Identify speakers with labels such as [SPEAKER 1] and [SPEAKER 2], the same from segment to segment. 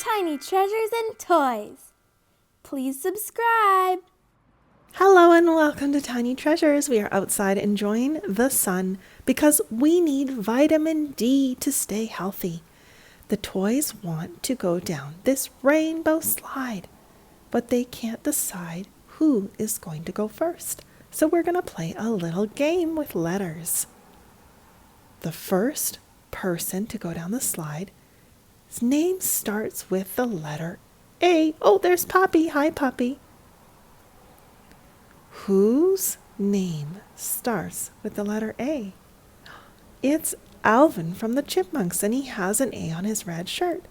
[SPEAKER 1] Tiny treasures and toys. Please subscribe.
[SPEAKER 2] Hello and welcome to Tiny Treasures. We are outside enjoying the sun because we need vitamin D to stay healthy. The toys want to go down this rainbow slide, but they can't decide who is going to go first. So we're going to play a little game with letters. The first person to go down the slide, his name starts with the letter A. Oh, there's Poppy. Hi, Poppy. Whose name starts with the letter A? It's Alvin from the Chipmunks, and he has an A on his red shirt.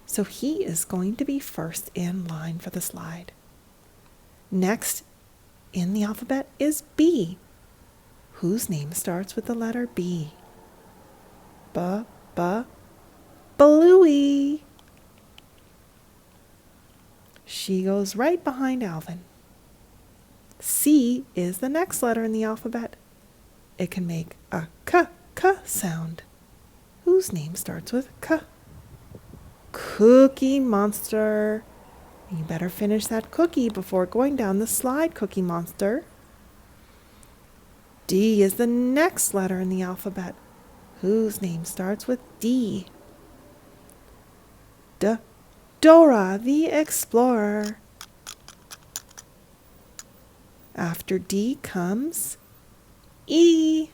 [SPEAKER 2] So he is going to be first in line for the slide. Next in the alphabet is B. Whose name starts with the letter B? Bluey. She goes right behind Alvin. C is the next letter in the alphabet. It can make a k sound. Whose name starts with K? Cookie Monster. You better finish that cookie before going down the slide, Cookie Monster. D is the next letter in the alphabet. Whose name starts with D? Dora the Explorer. After D comes E.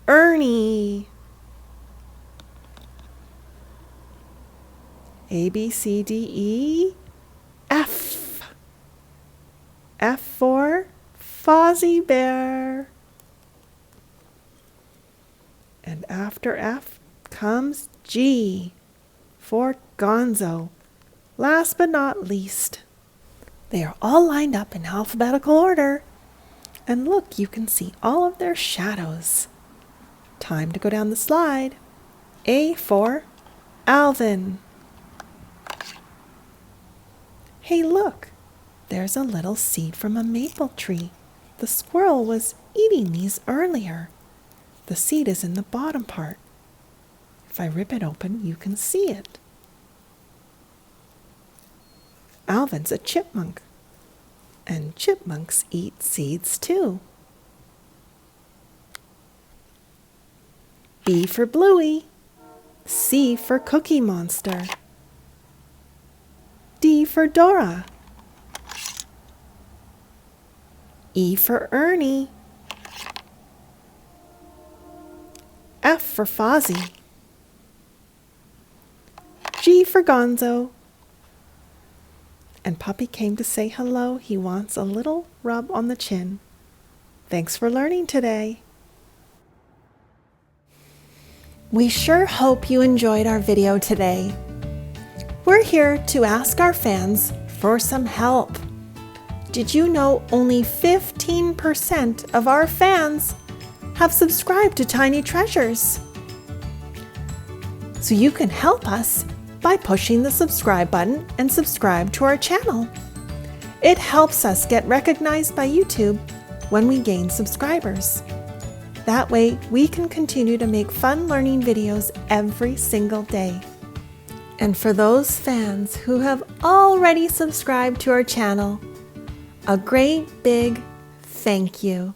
[SPEAKER 2] Ernie. A, B, C, D, E, F. F for Fozzie Bear. And after F comes G for Gonzo. Last but not least, they are all lined up in alphabetical order. And look, you can see all of their shadows. Time to go down the slide. A for Alvin. Hey, look, there's a little seed from a maple tree. The squirrel was eating these earlier. The seed is in the bottom part. If I rip it open, you can see it. Alvin's a chipmunk, and chipmunks eat seeds too. B for Bluey, C for Cookie Monster, D for Dora, E for Ernie, F for Fozzie, G for Gonzo, and Puppy came to say hello. He wants a little rub on the chin. Thanks for learning today. We sure hope you enjoyed our video today. We're here to ask our fans for some help. Did you know only 15% of our fans have subscribed to Tiny Treasures? So you can help us by pushing the subscribe button and subscribe to our channel. It helps us get recognized by YouTube when we gain subscribers. That way we can continue to make fun learning videos every single day. And for those fans who have already subscribed to our channel, a great big thank you.